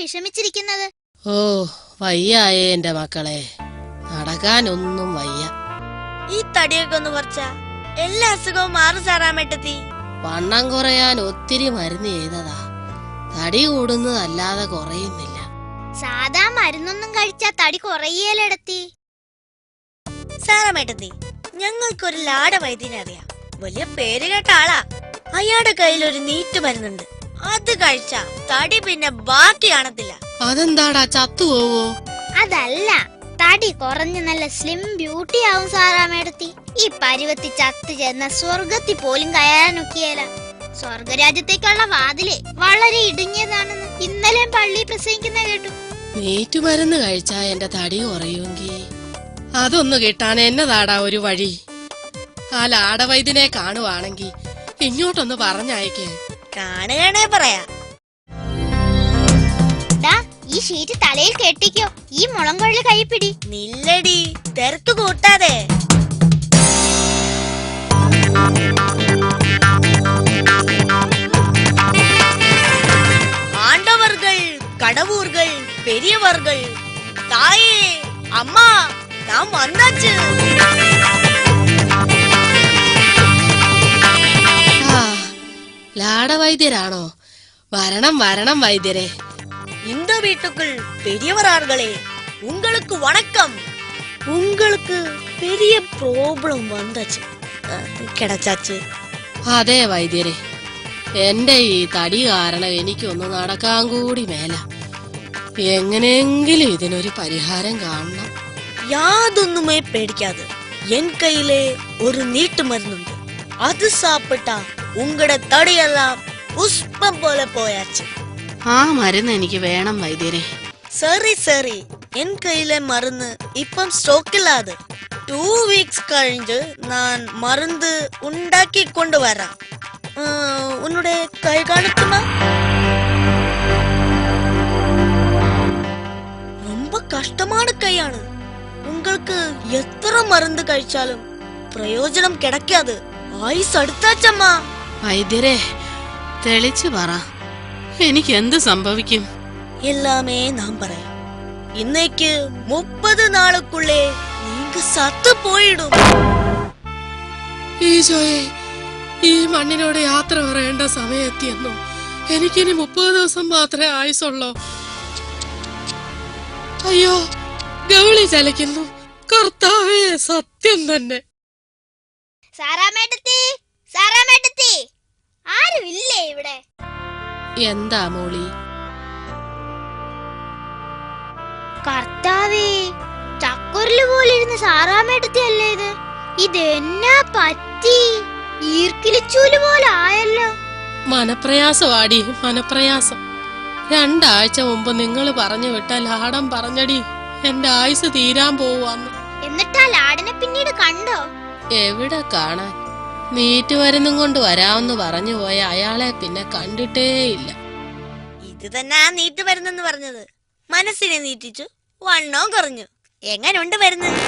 വിഷമിച്ചിരിക്കുന്നത്? ഓ, വയ്യായേ എന്റെ മക്കളെ, നടക്കാനൊന്നും വയ്യ. ഈ തടിയൊക്കെ ഒന്ന് കുറച്ചാ എല്ലാ അസുഖവും മാറും സാറാമേട്ടത്തി. വണ്ണം കുറയാൻ ഒത്തിരി മരുന്ന് ചെയ്തതാ, തടി കൂടുന്നതല്ലാതെ കുറയുന്നില്ല. സാധാ മരുന്നൊന്നും കഴിച്ചാ തടി കുറയേലെടത്തി. സാറാമേട്ടത്തി, ഞങ്ങൾക്കൊരു ലാട വൈദ്യനെ അറിയാം. വലിയ പേര് കേട്ട ആളാ. അയാളുടെ കയ്യിൽ ഒരു നീറ്റ് മരുന്നുണ്ട്. അത് കഴിച്ചാ തടി പിന്നെ ബാക്കി കാണത്തില്ല. അതെന്താടാ, ചത്തുപോവോ? അതല്ല, തടി കുറഞ്ഞ് നല്ല സ്ലിം ബ്യൂട്ടി ആവും സാറാമേടത്തി. ഈ പരുവത്തി ചത്തു ചെന്ന സ്വർഗത്തിൽ പോലും കയറാനൊക്കെയല്ല. സ്വർഗരാജ്യത്തേക്കുള്ള വാതില് വളരെ ഇടുങ്ങിയതാണെന്ന് ഇന്നലെ പള്ളി പ്രസംഗിക്കുന്ന കേട്ടു. നീറ്റു മരുന്ന് കഴിച്ചാ എന്റെ തടി കുറയുമെങ്കിൽ അതൊന്നു കിട്ടാൻ എന്നതാടാ ഒരു വഴി? ആ ലാടവൈദ്യനെ കാണുവാണെങ്കി ഇങ്ങോട്ടൊന്ന് പറഞ്ഞയക്കേ. കാണുകയാണേ പറയാ. ഈ ഷീറ്റ് തലയിൽ കെട്ടിക്കോ, ഈ മുളങ്കൊള്ളി കൈപ്പിടി. നില്ലടി, തിരക്ക് കൂട്ടാതെ. ஆண்டவர்கள் கடவுர்கள் பெரியவர்கள் தாயே அம்மா நாம் வந்தாச்சு. ലാടവൈദ്യരാണോ? വരണം വരണം വൈദ്യരെ. இந்த வீட்டுக்குள் பெரியவரார்களே, உங்களுக்கு வணக்கம். உங்களுக்கு பெரிய ப்ராப்ளம் வந்தாச்சு, കിടച്ചാച്ച്. അതെ വൈദ്യരെ, എന്റെ ഈ തടി കാരണം എനിക്കൊന്ന് നടക്കാൻ കൂടി മേല. എങ്ങനെയെങ്കിലും ഇതിനൊരു പരിഹാരം കാണണം. യാതൊന്നുമേ പേടിക്കാതെ, എൻ കയ്യിലെ ഒരു നീട്ട് മരുന്നുണ്ട്. അത് സാപ്പിട്ടാ ഉങ്ങളുടെ തടിയെല്ലാം പുഷ്പം പോലെ പോയാച്ച്. ആ മരുന്ന് എനിക്ക് വേണം വൈദ്യരെ. സറി സറി, എൻ കയ്യിലെ മരുന്ന് ഇപ്പം സ്റ്റോക്കില്ലാതെ. 2 വീക്സ് കഴിഞ്ഞ് ഞാൻ മരുന്ന് ഉണ്ടാക്കി കൊണ്ടുവരാം. ഉന്നുടെ കൈ കാണുത്തുമാ? ரொம்ப കഷ്ടமான കൈയാണ്. உங்களுக்கு എത്ര മരുന്ന് കഴിച്ചാലും പ്രയോജനം കിടക്കാതെ ആയുസ് അടുത്താച്ചമ്മ. വൈദ്യരെ, തെളിച്ചു പറ, എനിക്ക് എന്ത് സംഭവിക്കും? எல்லாமே நான் പറയാം. இன்னைக்கு 30 നാളുക്കുള്ളേ നീങ്ക സത്ത് പോയിടും. ഈശോയെ, ഈ മണ്ണിനോട് യാത്ര പറയേണ്ട സമയമെത്തിയെന്നോ? എനിക്കിനി 30 ദിവസം മാത്രമേ ആയുസുള്ളൂ. അയ്യോ, ഗൗളി ചലിക്കുന്നു. കർത്താവേ, സത്യം തന്നെ. സാറാമേട്ടത്തി, സാറാമേട്ടത്തി, ആരുമില്ലേ ഇവിടെ? എന്താ മോളി? കർത്താവേ, ചക്കുരല് പോലിരുന്ന് സാറാമേട്ടത്തി അല്ലേ ഇത്? ഇതെന്നാ പറ്റി? ഈർക്കിലിച്ചൂല് പോലെ ആയല്ലോ. മനപ്രയാസമാടി, മനപ്രയാസം. 2 ആഴ്ച മുമ്പ് നിങ്ങൾ പറഞ്ഞു വിട്ട ലാടം പറഞ്ഞടി എന്റെ ആയുസ് തീരാൻ പോവാന്ന്. എന്നിട്ടാ ലാടനെ പിന്നീട് കണ്ടോ? എവിടെ കാണാൻ? നീറ്റ് മരുന്നും കൊണ്ട് വരാമെന്ന് പറഞ്ഞു പോയ അയാളെ പിന്നെ കണ്ടിട്ടേ ഇല്ല. ഇത് തന്നെ ആ നീറ്റ് വരുന്നെന്ന് പറഞ്ഞത്. മനസ്സിനെ നീറ്റിച്ചു, വണ്ണവും കുറഞ്ഞു. എങ്ങനുണ്ട് വരുന്നത്?